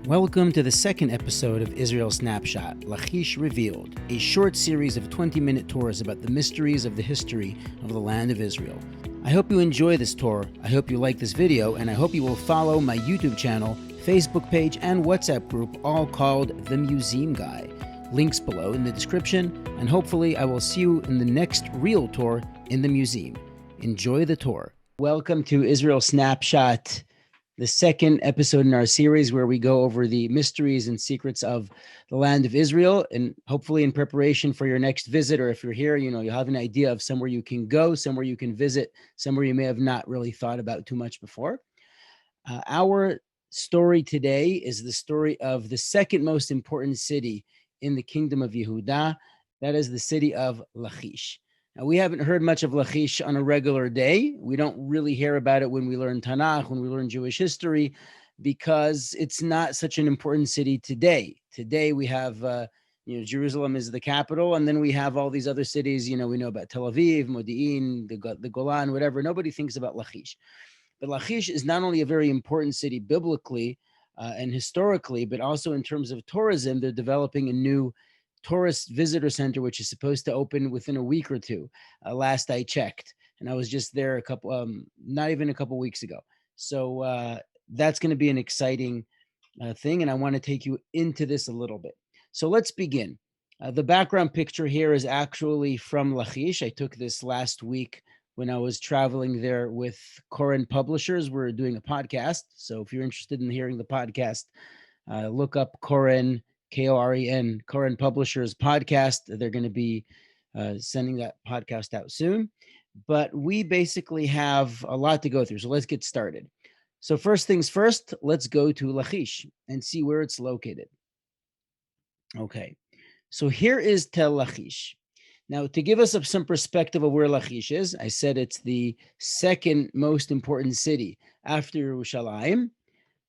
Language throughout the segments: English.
Welcome to the second episode of Israel Snapshot, Lachish Revealed, a short series of 20-minute tours about the mysteries of the history of the land of Israel. I hope you enjoy this tour, I hope you like this video, and I hope you will follow my YouTube channel, Facebook page, and WhatsApp group, all called The Museum Guy. Links below in the description, and hopefully I will see you in the next real tour in the museum. Enjoy the tour. Welcome to Israel Snapshot, the second episode in our series where we go over the mysteries and secrets of the land of Israel, and hopefully in preparation for your next visit, or if you're here, you have an idea of somewhere you can go, somewhere you can visit, somewhere you may have not really thought about too much before. Our story today is the story of the second most important city in the kingdom of Yehudah. That is the city of Lachish. Now, we haven't heard much of Lachish on a regular day. We don't really hear about it when we learn Tanach, when we learn Jewish history, because it's not such an important city today. Today we have, Jerusalem is the capital, and then we have all these other cities. We know about Tel Aviv, Modi'in, the Golan, whatever. Nobody thinks about Lachish. But Lachish is not only a very important city biblically and historically, but also in terms of tourism. They're developing a new tourist visitor center, which is supposed to open within a week or two. Last I checked, and I was just there not even a couple weeks ago. So that's going to be an exciting thing, and I want to take you into this a little bit. So let's begin. The background picture here is actually from Lachish. I took this last week when I was traveling there with Koren Publishers. We're doing a podcast, so if you're interested in hearing the podcast, look up Koren, Koren, Koren Publishers podcast. They're going to be sending that podcast out soon. But we basically have a lot to go through, so let's get started. So first things first, let's go to Lachish and see where it's located. Okay, so here is Tel Lachish. Now, to give us some perspective of where Lachish is, I said it's the second most important city after Yerushalayim.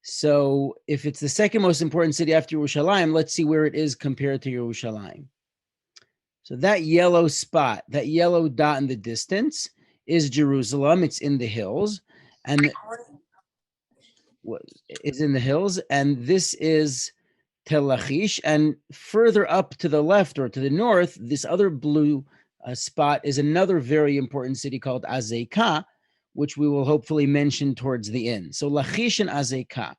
So if it's the second most important city after Yerushalayim, let's see where it is compared to Yerushalayim. So that yellow spot, that yellow dot in the distance is Jerusalem. It's in the hills, and is in the hills, and this is Tel Lachish. And further up to the left or to the north, this other blue spot is another very important city called Azekah, which we will hopefully mention towards the end. So Lachish and Azekah.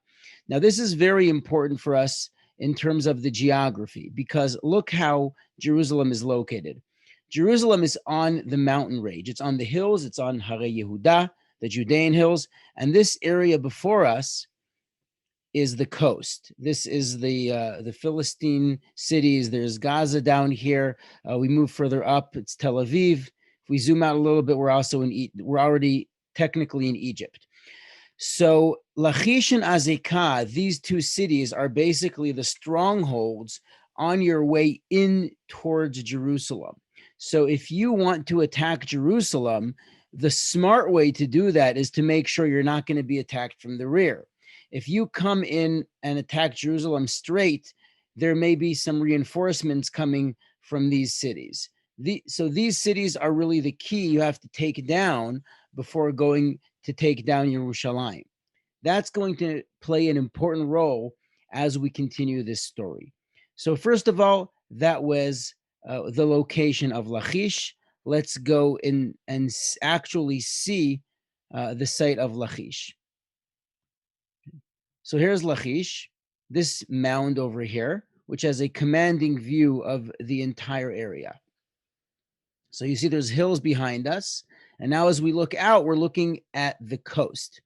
Now, this is very important for us in terms of the geography, because look how Jerusalem is located. Jerusalem is on the mountain range. It's on the hills. It's on Hare Yehudah, the Judean hills. And this area before us is the coast. This is the Philistine cities. There's Gaza down here. We move further up. It's Tel Aviv. If we zoom out a little bit, we're already technically in Egypt. So Lachish and Azekah, these two cities are basically the strongholds on your way in towards Jerusalem. So if you want to attack Jerusalem, the smart way to do that is to make sure you're not going to be attacked from the rear. If you come in and attack Jerusalem straight, there may be some reinforcements coming from these cities. So these cities are really the key you have to take down before going to take down Yerushalayim. That's going to play an important role as we continue this story. So first of all, that was the location of Lachish. Let's go in and actually see the site of Lachish. So here's Lachish, this mound over here, which has a commanding view of the entire area. So you see there's hills behind us. And now as we look out, we're looking at the coast.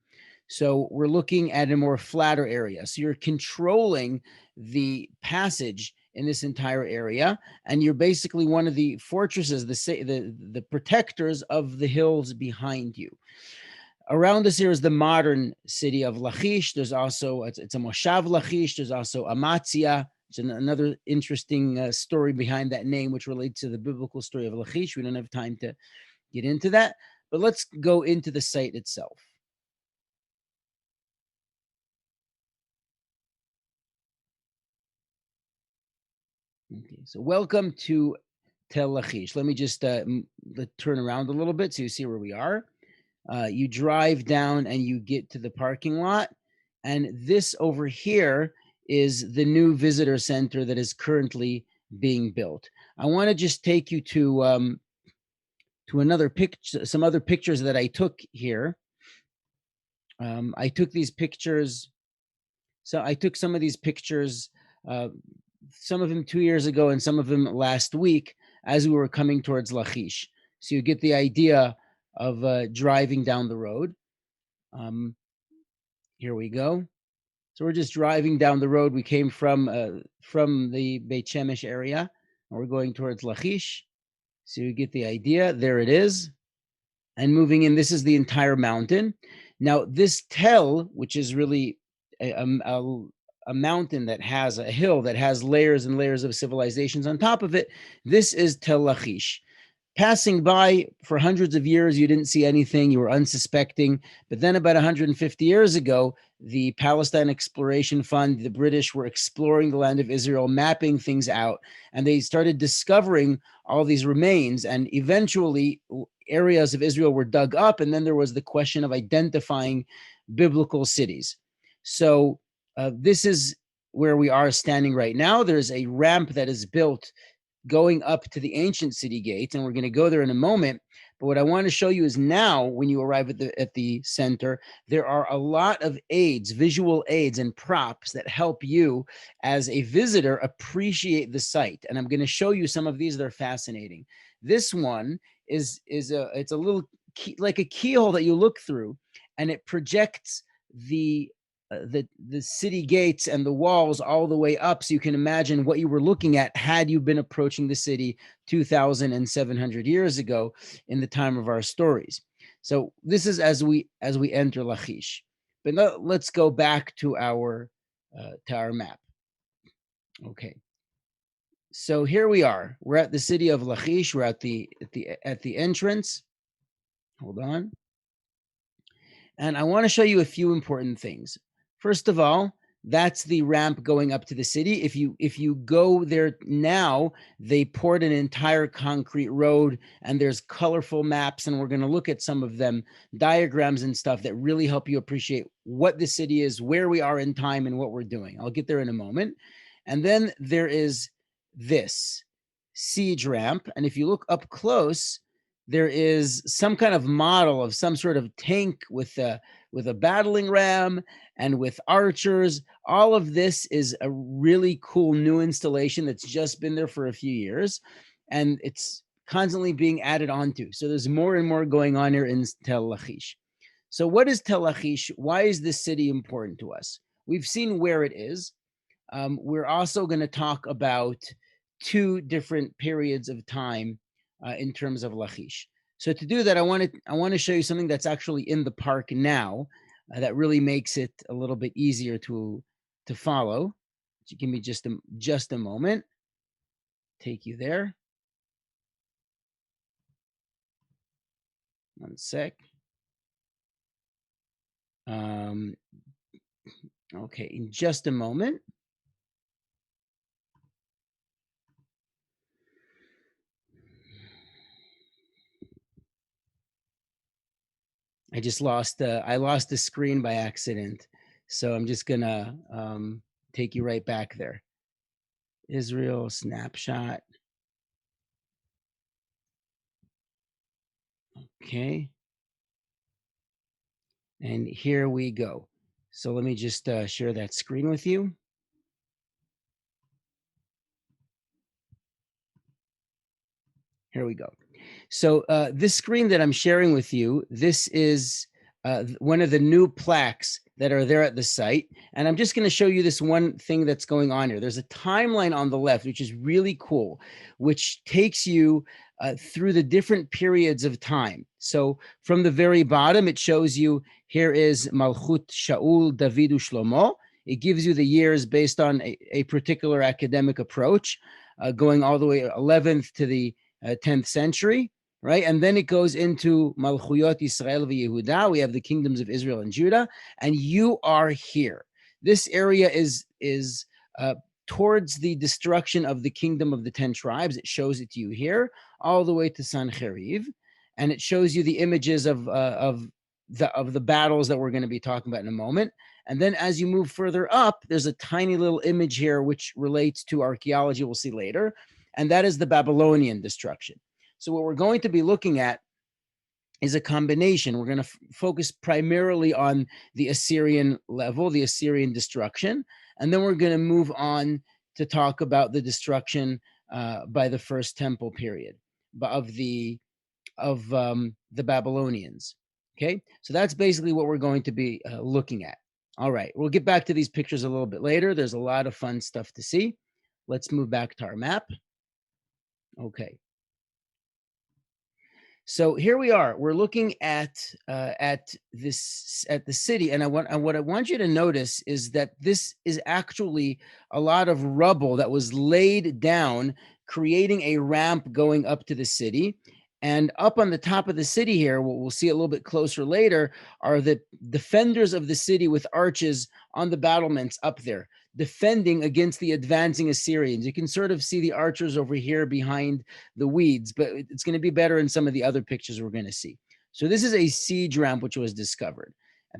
So we're looking at a more flatter area. So you're controlling the passage in this entire area. And you're basically one of the fortresses, the protectors of the hills behind you. Around us here is the modern city of Lachish. There's also, it's a Moshav Lachish. There's also Amatzia. It's another interesting story behind that name, which relates to the biblical story of Lachish. We don't have time to get into that, but let's go into the site itself. Okay, so welcome to Tel Lachish. Let me just turn around a little bit so you see where we are. You drive down and you get to the parking lot, and this over here is the new visitor center that is currently being built. I want to just take you to another picture, some other pictures that I took here. I took these pictures. So I took some of these pictures, some of them 2 years ago and some of them last week as we were coming towards Lachish. So you get the idea of driving down the road. Here we go. So we're just driving down the road. We came from the Beit Shemesh area, and we're going towards Lachish. So you get the idea. There it is. And moving in, this is the entire mountain. Now, this Tel, which is really a mountain that has a hill that has layers and layers of civilizations on top of it, this is Tel Lachish. Passing by for hundreds of years, you didn't see anything, you were unsuspecting. But then about 150 years ago, the Palestine Exploration Fund, the British were exploring the land of Israel, mapping things out, and they started discovering all these remains. And eventually, areas of Israel were dug up, and then there was the question of identifying biblical cities. So this is where we are standing right now. There's a ramp that is built going up to the ancient city gate, and we're going to go there in a moment. But what I want to show you is now, when you arrive at the center, there are a lot of aids, visual aids and props that help you as a visitor appreciate the site. And I'm going to show you some of these that are fascinating. This one it's a little key, like a keyhole that you look through, and it projects the city gates and the walls all the way up, so you can imagine what you were looking at had you been approaching the city 2,700 years ago in the time of our stories. So this is as we enter Lachish. But let's go back to our map. Okay. So here we are. We're at the city of Lachish. We're at the entrance. Hold on. And I want to show you a few important things. First of all, that's the ramp going up to the city. If you go there now, they poured an entire concrete road, and there's colorful maps, and we're going to look at some of them, diagrams and stuff that really help you appreciate what the city is, where we are in time, and what we're doing. I'll get there in a moment. And then there is this siege ramp, and if you look up close, there is some kind of model of some sort of tank with a battling ram and with archers. All of this is a really cool new installation that's just been there for a few years, and it's constantly being added onto. So there's more and more going on here in Tel Lachish. So what is Tel Lachish? Why is this city important to us? We've seen where it is. We're also going to talk about two different periods of time in terms of Lachish. So to do that, I want to show you something that's actually in the park now that really makes it a little bit easier to follow. So give me just a moment. Take you there. One sec. Okay, in just a moment. I just lost I lost the screen by accident. So I'm just gonna take you right back there. Israel snapshot. Okay. And here we go. So let me just share that screen with you. Here we go. So this screen that I'm sharing with you, this is one of the new plaques that are there at the site. And I'm just going to show you this one thing that's going on here. There's a timeline on the left, which is really cool, which takes you through the different periods of time. So from the very bottom, it shows you here is Malchut Shaul, David, Shlomo. It gives you the years based on a particular academic approach, going all the way 11th to the 10th century, right? And then it goes into Malchuyot Israel v'Yehuda. We have the kingdoms of Israel and Judah, and you are here. This area is towards the destruction of the kingdom of the 10 tribes. It shows it to you here, all the way to Sancheriv, and it shows you the images of the battles that we're going to be talking about in a moment. And then as you move further up, there's a tiny little image here which relates to archaeology, we'll see later, and that is the Babylonian destruction. So what we're going to be looking at is a combination. We're going to focus primarily on the Assyrian level, the Assyrian destruction, and then we're going to move on to talk about the destruction by the First Temple period of the Babylonians. Okay, so that's basically what we're going to be looking at. All right, we'll get back to these pictures a little bit later. There's a lot of fun stuff to see. Let's move back to our map. Okay. So here we are. We're looking at the city, and what I want you to notice is that this is actually a lot of rubble that was laid down, creating a ramp going up to the city. And up on the top of the city here, what we'll see a little bit closer later, are the defenders of the city with arches on the battlements up there, defending against the advancing Assyrians. You can sort of see the archers over here behind the weeds, but it's going to be better in some of the other pictures we're going to see. So this is a siege ramp which was discovered.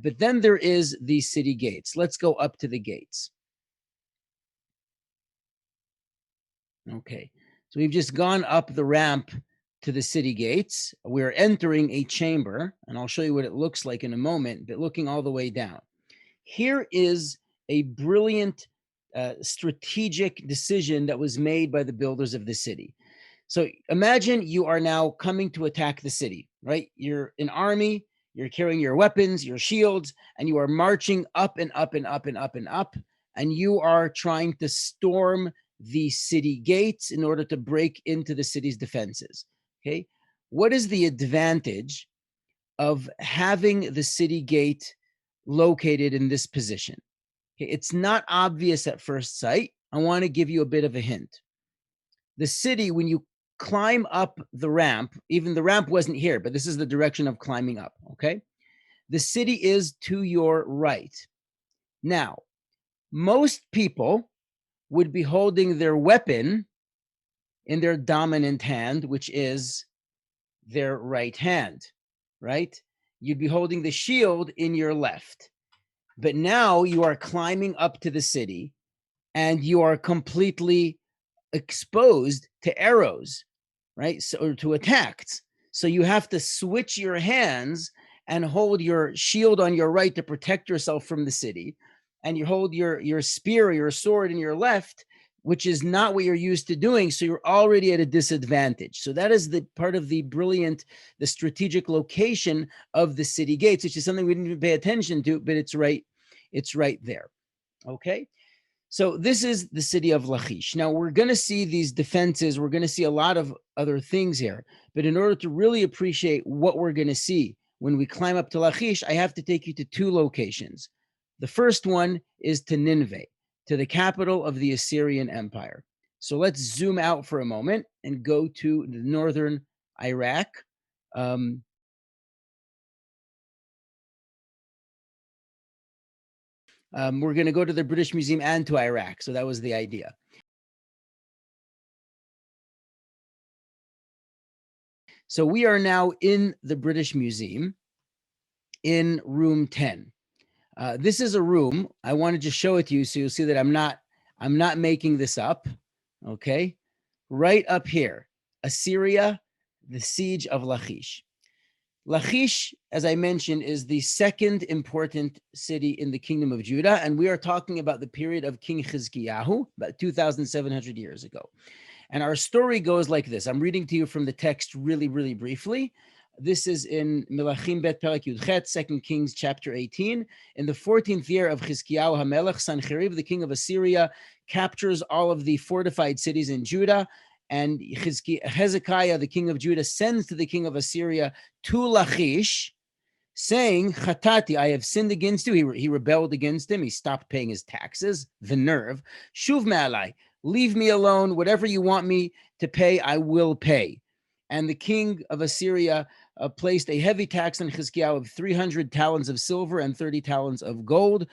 But then there is the city gates. Let's go up to the gates. Okay, so we've just gone up the ramp to the city gates. We're entering a chamber, and I'll show you what it looks like in a moment, but looking all the way down. Here is a brilliant strategic decision that was made by the builders of the city. So imagine you are now coming to attack the city, right? You're an army, you're carrying your weapons, your shields, and you are marching up and up and up and up and up, and you are trying to storm the city gates in order to break into the city's defenses. Okay. What is the advantage of having the city gate located in this position? Okay, it's not obvious at first sight. I want to give you a bit of a hint. The city, when you climb up the ramp, even the ramp wasn't here, but this is the direction of climbing up, okay? The city is to your right. Now, most people would be holding their weapon in their dominant hand, which is their right hand, right? You'd be holding the shield in your left. But now you are climbing up to the city and you are completely exposed to arrows, right? So, or to attacks. So you have to switch your hands and hold your shield on your right to protect yourself from the city. And you hold your spear or your sword in your left, which is not what you're used to doing. So you're already at a disadvantage. So that is the part of the brilliant, the strategic location of the city gates, which is something we didn't even pay attention to, but it's right there. Okay. So this is the city of Lachish. Now we're going to see these defenses. We're going to see a lot of other things here. But in order to really appreciate what we're going to see when we climb up to Lachish, I have to take you to two locations. The first one is to Nineveh, to the capital of the Assyrian Empire. So let's zoom out for a moment and go to the northern Iraq. We're going to go to the British Museum and to Iraq. So that was the idea. So we are now in the British Museum in room 10. This is a room. I want to just show it to you so you'll see that I'm not making this up. Okay. Right up here, Assyria, the siege of Lachish. Lachish, as I mentioned, is the second important city in the kingdom of Judah, and we are talking about the period of King Chizkiyahu, about 2,700 years ago. And our story goes like this. I'm reading to you from the text really, really briefly. This is in Melachim Bet Perek Yud Chet, 2 Kings chapter 18. In the 14th year of Chizkiyahu HaMelech, Sancherib, the king of Assyria, captures all of the fortified cities in Judah. And Hezekiah, the king of Judah, sends to the king of Assyria to Lachish, saying, Chatati, I have sinned against you. He rebelled against him. He stopped paying his taxes. The nerve. Shuv me'alai, leave me alone. Whatever you want me to pay, I will pay. And the king of Assyria placed a heavy tax on Chizkiyahu of 300 talents of silver and 30 talents of gold,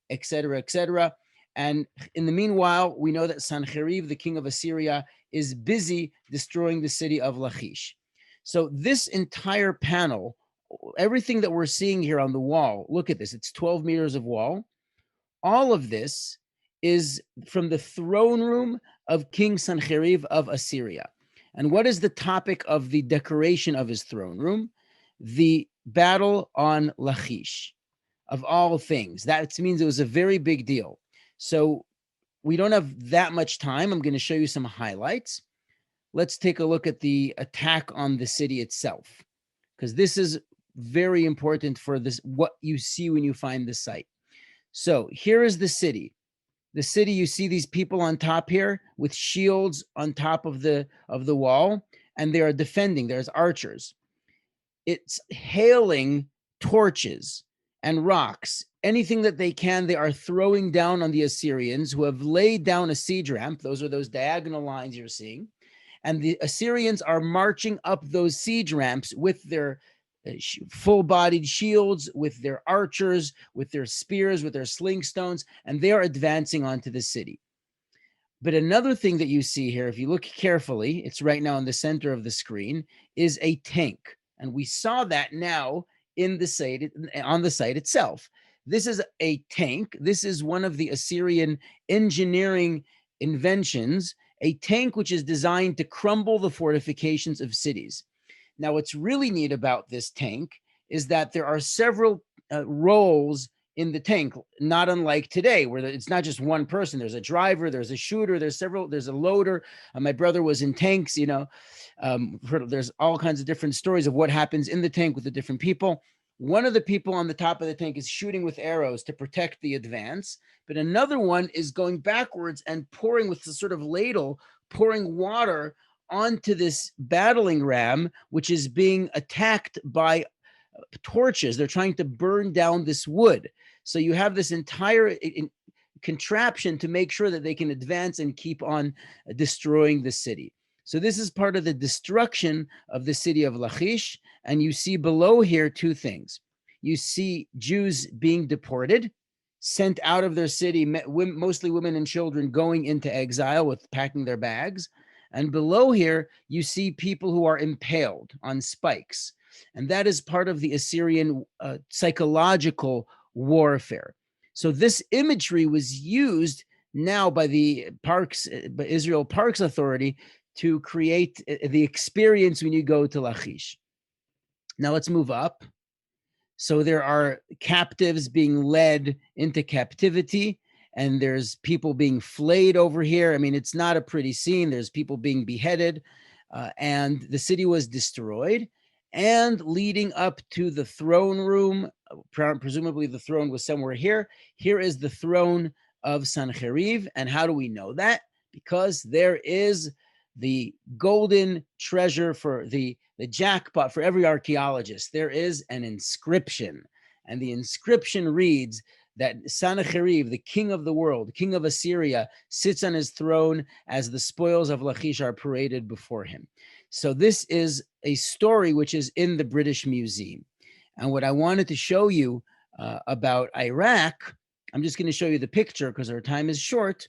etc., etc. And in the meanwhile, we know that Sancherib, the king of Assyria, is busy destroying the city of Lachish. So this entire panel, everything that we're seeing here on the wall, look at this. It's 12 meters of wall. all of this is from the throne room of King Sancheriv of Assyria. And what is the topic of the decoration of his throne room? The battle on Lachish, of all things. That means it was a very big deal. So we don't have that much time. I'm going to show you some highlights. Let's take a look at the attack on the city itself, because this is very important for this, what you see when you find the site. So here is the city. The city, you see these people on top here with shields on top of the wall, and they are defending. There's archers. It's hailing torches and rocks. Anything that they can, they are throwing down on the Assyrians, who have laid down a siege ramp. Those are those diagonal lines you're seeing. And the Assyrians are marching up those siege ramps with their full-bodied shields, with their archers, with their spears, with their sling stones, and they are advancing onto the city. But another thing that you see here, if you look carefully, it's right now in the center of the screen, is a tank. And we saw that now in the site, on the site itself. This is a tank. This is one of the Assyrian engineering inventions, a tank which is designed to crumble the fortifications of cities. Now, what's really neat about this tank is that there are several roles in the tank, not unlike today, where it's not just one person. There's a driver, there's a shooter, there's a loader. My brother was in tanks, there's all kinds of different stories of what happens in the tank with the different people. One of the people on the top of the tank is shooting with arrows to protect the advance, but another one is going backwards and pouring with a sort of ladle, pouring water onto this battling ram, which is being attacked by torches. They're trying to burn down this wood. So you have this entire contraption to make sure that they can advance and keep on destroying the city. So this is part of the destruction of the city of Lachish. And you see below here two things. You see Jews being deported, sent out of their city, mostly women and children going into exile with packing their bags. And below here, you see people who are impaled on spikes. And that is part of the Assyrian psychological warfare. So this imagery was used now by the by Israel Parks Authority to create the experience when you go to Lachish. Now let's move up. So there are captives being led into captivity, and there's people being flayed over here. I mean, it's not a pretty scene. There's people being beheaded, and the city was destroyed. And leading up to the throne room, presumably the throne was somewhere here. Here is the throne of Sancheriv. And how do we know that? Because there is the golden treasure for the jackpot for every archaeologist. There is an inscription. And the inscription reads that Sancheriv, the king of the world, king of Assyria, sits on his throne as the spoils of Lachish are paraded before him. So this is a story which is in the British Museum. And what I wanted to show you about Iraq, I'm just going to show you the picture because our time is short,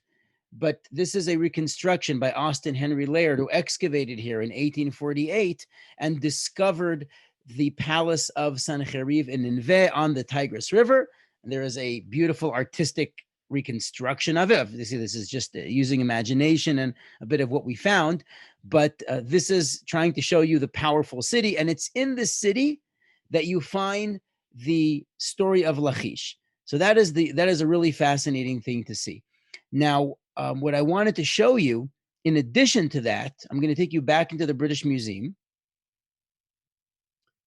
but this is a reconstruction by Austin Henry Laird, who excavated here in 1848 and discovered the palace of Sancheriv in Nineveh on the Tigris River. And there is a beautiful artistic reconstruction of it. You see, this is just using imagination and a bit of what we found, but this is trying to show you the powerful city, and it's in this city that you find the story of Lachish. So that is a really fascinating thing to see. Now, what I wanted to show you, in addition to that, I'm going to take you back into the British Museum.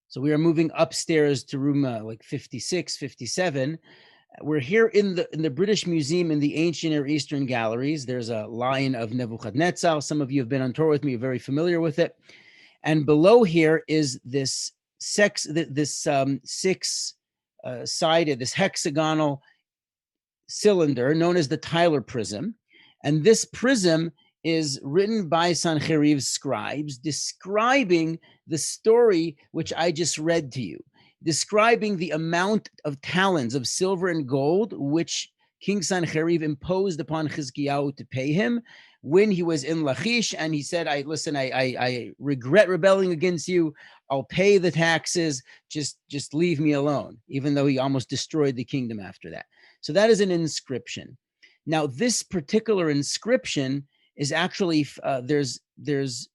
So we are moving upstairs to room like 56, 57. We're here in the British Museum in the ancient Near Eastern galleries. There's a lion of Nebuchadnezzar. Some of you have been on tour with me, you're very familiar with it. And below here is this six-sided, this hexagonal cylinder known as the Tyler prism. And this prism is written by Sancheriv's scribes, describing the story which I just read to you, describing the amount of talents of silver and gold which King Sancheriv imposed upon Chizkiyahu to pay him when he was in Lachish. And he said, I regret rebelling against you. I'll pay the taxes. Just leave me alone, even though he almost destroyed the kingdom after that. So that is an inscription. Now, this particular inscription is actually, there's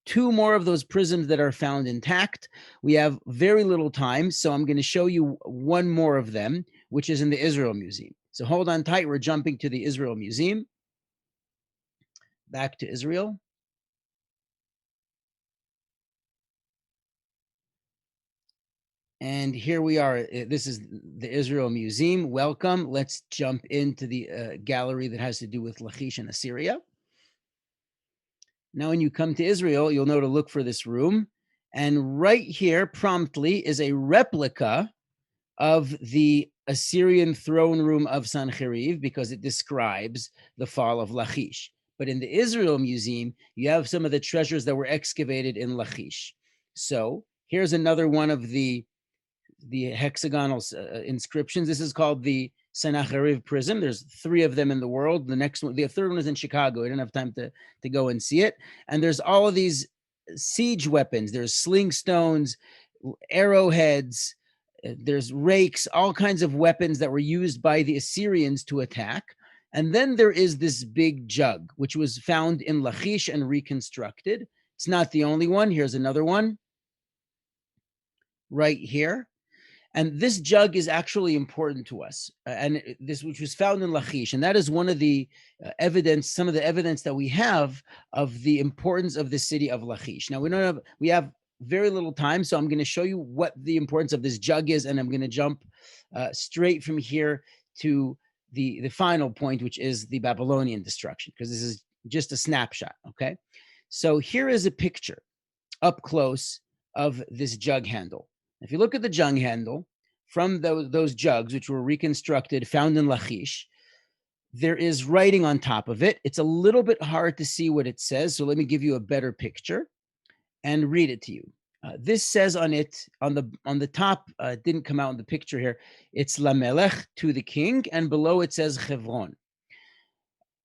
two more of those prisms that are found intact. We have very little time, so I'm going to show you one more of them, which is in the Israel Museum. So hold on tight. We're jumping to the Israel Museum. Back to Israel. And here we are. This is the Israel Museum. Welcome. Let's jump into the gallery that has to do with Lachish and Assyria. Now, when you come to Israel, you'll know to look for this room. And right here, promptly, is a replica of the Assyrian throne room of Sancheriv, because it describes the fall of Lachish. But in the Israel Museum, you have some of the treasures that were excavated in Lachish. So here's another one of the hexagonal inscriptions. This is called the Sennacherib prism. There's 3 of them in the world. The next one, the third one is in Chicago. I didn't have time to go and see it. And there's all of these siege weapons. There's sling stones, arrowheads, there's rakes, all kinds of weapons that were used by the Assyrians to attack. And then there is this big jug, which was found in Lachish and reconstructed. It's not the only one. Here's another one right here. And this jug is actually important to us, and this, which was found in Lachish, and that is one of the evidence, some of the evidence that we have of the importance of the city of Lachish. Now we have very little time, so I'm going to show you what the importance of this jug is, and I'm going to jump straight from here to the final point, which is the Babylonian destruction, because this is just a snapshot. Okay, so here is a picture up close of this jug handle. If you look at the jug handle from those jugs, which were reconstructed, found in Lachish, there is writing on top of it. It's a little bit hard to see what it says, so let me give you a better picture and read it to you. This says on it, on the top, it didn't come out in the picture here, it's Lamelech, to the king, and below it says Chevron.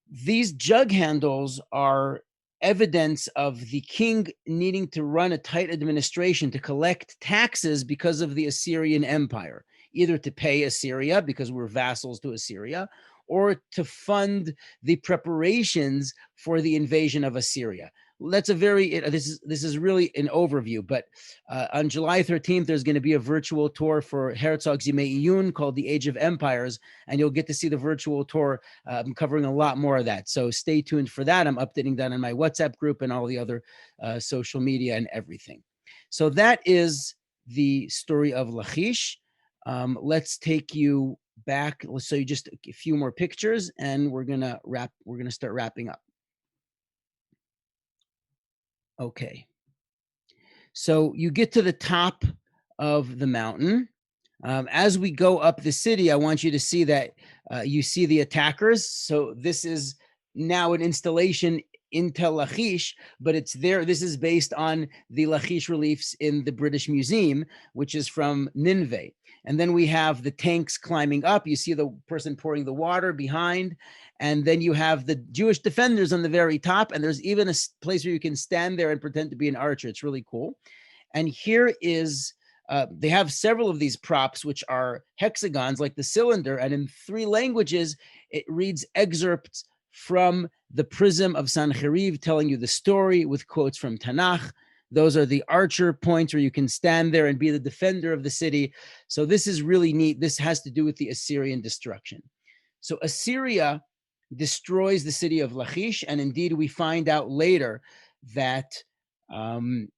These jug handles are evidence of the king needing to run a tight administration to collect taxes because of the Assyrian Empire, either to pay Assyria because we're vassals to Assyria, or to fund the preparations for the invasion of Assyria. That's a very, this is really an overview, but on July 13th, there's going to be a virtual tour for Herzog's Yimei Iyun called The Age of Empires, and you'll get to see the virtual tour. I'm covering a lot more of that, so stay tuned for that. I'm updating that in my WhatsApp group and all the other social media and everything. So that is the story of Lachish. Let's take you back. Let's show you just a few more pictures, and we're gonna start wrapping up. Okay. So you get to the top of the mountain. As we go up the city, I want you to see that you see the attackers. So this is now an installation in Tel Lachish, but it's there. This is based on the Lachish reliefs in the British Museum, which is from Nineveh. And then we have the tanks climbing up. You see the person pouring the water behind. And then you have the Jewish defenders on the very top. And there's even a place where you can stand there and pretend to be an archer. It's really cool. And here is, they have several of these props, which are hexagons like the cylinder. And in 3 languages, it reads excerpts from the prism of Sancheriv, telling you the story with quotes from Tanach. Those are the archer points where you can stand there and be the defender of the city. So this is really neat. This has to do with the Assyrian destruction. So Assyria destroys the city of Lachish, and indeed we find out later that when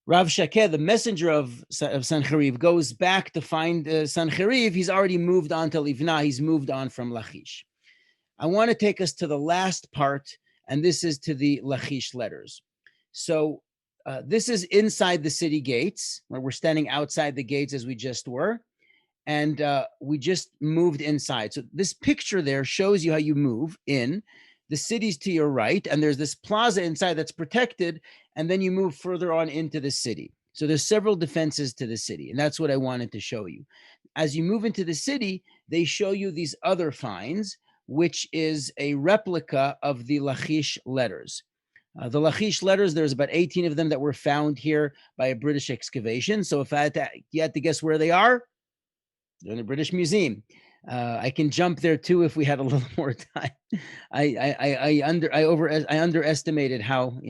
Rav Shakeh, the messenger of Sancheriv, goes back to find Sancheriv, he's already moved on to Livna. He's moved on from Lachish. I want to take us to the last part, and this is to the Lachish letters. So this is inside the city gates, where we're standing outside the gates as we just were, and we just moved inside. So this picture there shows you how you move in. The city's to your right, and there's this plaza inside that's protected, and then you move further on into the city. So there's several defenses to the city, and that's what I wanted to show you. As you move into the city, they show you these other finds, which is a replica of the Lachish letters. The Lachish letters, there's about 18 of them that were found here by a British excavation. So if you had to guess where they are, They're in the British Museum. I can jump there too if we had a little more time. I underestimated how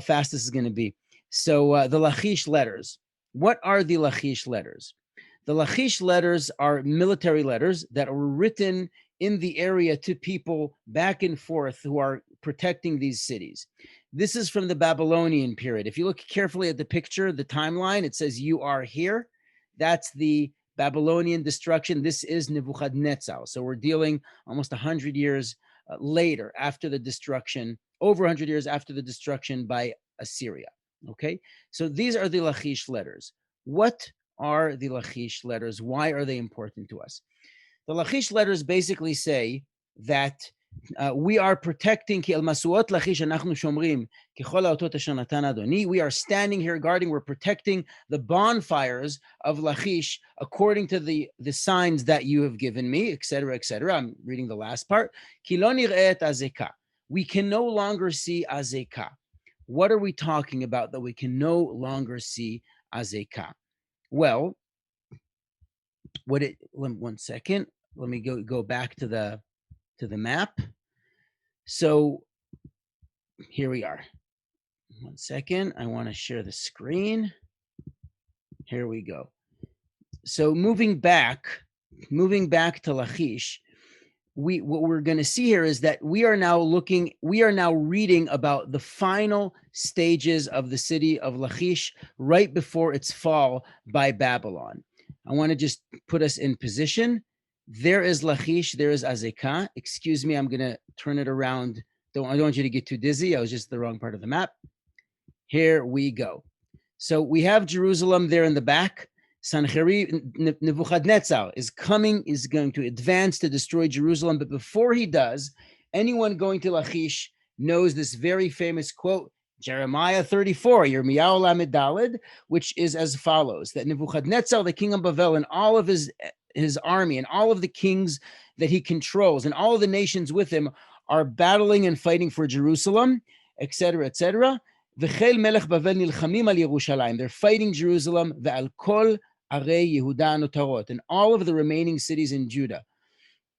fast this is going to be. So the Lachish letters. What are the Lachish letters? The Lachish letters are military letters that were written in the area to people back and forth who are protecting these cities. This is from the Babylonian period. If you look carefully at the picture, the timeline, it says you are here. That's the Babylonian destruction. This is Nebuchadnezzar. So we're dealing almost 100 years later after the destruction, over 100 years after the destruction by Assyria. Okay, so these are the Lachish letters. What are the Lachish letters? Why are they important to us? The Lachish letters basically say that we are protecting, we are standing here guarding, we're protecting the bonfires of Lachish according to the signs that you have given me, etc., etc. I'm reading the last part. We can no longer see Azekah. What are we talking about that we can no longer see Azekah? Well, one second. Let me go back to the map. So here we are. 1 second. I want to share the screen. Here we go. So moving back to Lachish, what we're going to see here is that we are now reading about the final stages of the city of Lachish right before its fall by Babylon. I want to just put us in position. There is Lachish, there is Azekah. Excuse me, I'm going to turn it around. I don't want you to get too dizzy. I was just the wrong part of the map. Here we go. So we have Jerusalem there in the back. Nebuchadnezzar is going to advance to destroy Jerusalem. But before he does, anyone going to Lachish knows this very famous quote, Jeremiah 34, Yirmiyahu Lamed Daled, which is as follows, that Nebuchadnezzar, the king of Babel, and all of his army and all of the kings that he controls and all of the nations with him are battling and fighting for Jerusalem, etc., etc. V'chel melech Bavel nilchamim al Yerushalayim. They're fighting Jerusalem, ve'al kol arei Yehuda notarot, and all of the remaining cities in Judah.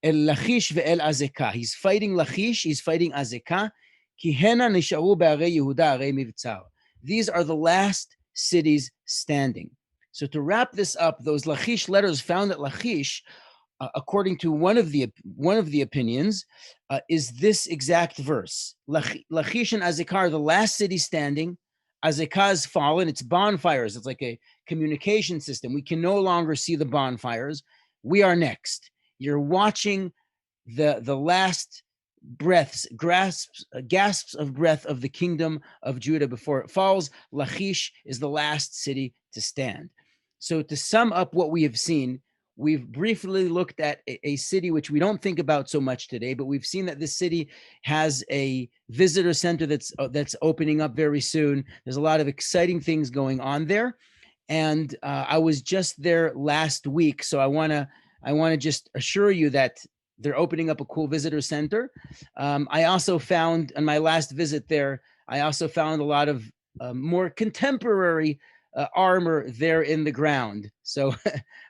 El Lachish ve'el Azekah. He's fighting Lachish, he's fighting Azekah. Ki hena nisharu be'arei Yehuda arei mivtzar. These are the last cities standing. So to wrap this up, those Lachish letters found at Lachish, according to one of the opinions, is this exact verse. Lachish and Azekah are the last city standing. Azekah has fallen. It's bonfires. It's like a communication system. We can no longer see the bonfires. We are next. You're watching the last gasps of breath of the kingdom of Judah before it falls. Lachish is the last city to stand. So to sum up what we have seen, we've briefly looked at a city which we don't think about so much today, but we've seen that this city has a visitor center that's opening up very soon. There's a lot of exciting things going on there. And I was just there last week. So I want to just assure you that they're opening up a cool visitor center. I also found on my last visit there, I also found a lot of more contemporary armor there in the ground. So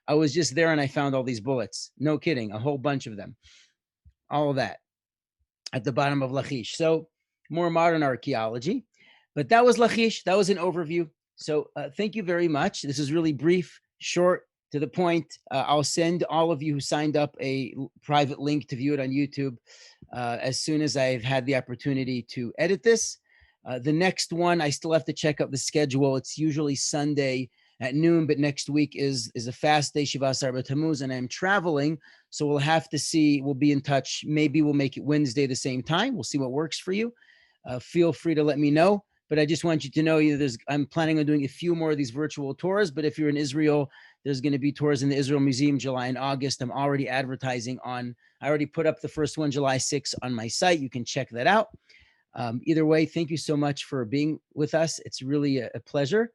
I was just there and I found all these bullets. No kidding, a whole bunch of them. All of that at the bottom of Lachish. So more modern archaeology. But that was Lachish. That was an overview. So thank you very much. This is really brief, short, to the point. I'll send all of you who signed up a private link to view it on YouTube as soon as I've had the opportunity to edit this. The next one, I still have to check out the schedule. It's usually Sunday at noon, but next week is a fast day, Shiva Asar B'Tammuz, and I'm traveling, so we'll have to see. We'll be in touch. Maybe we'll make it Wednesday the same time. We'll see what works for you. Feel free to let me know. But I just want you to know, I'm planning on doing a few more of these virtual tours. But if you're in Israel, there's going to be tours in the Israel Museum July and August. I'm already advertising I already put up the first one, July 6th, on my site. You can check that out. Either way, thank you so much for being with us. It's really a pleasure.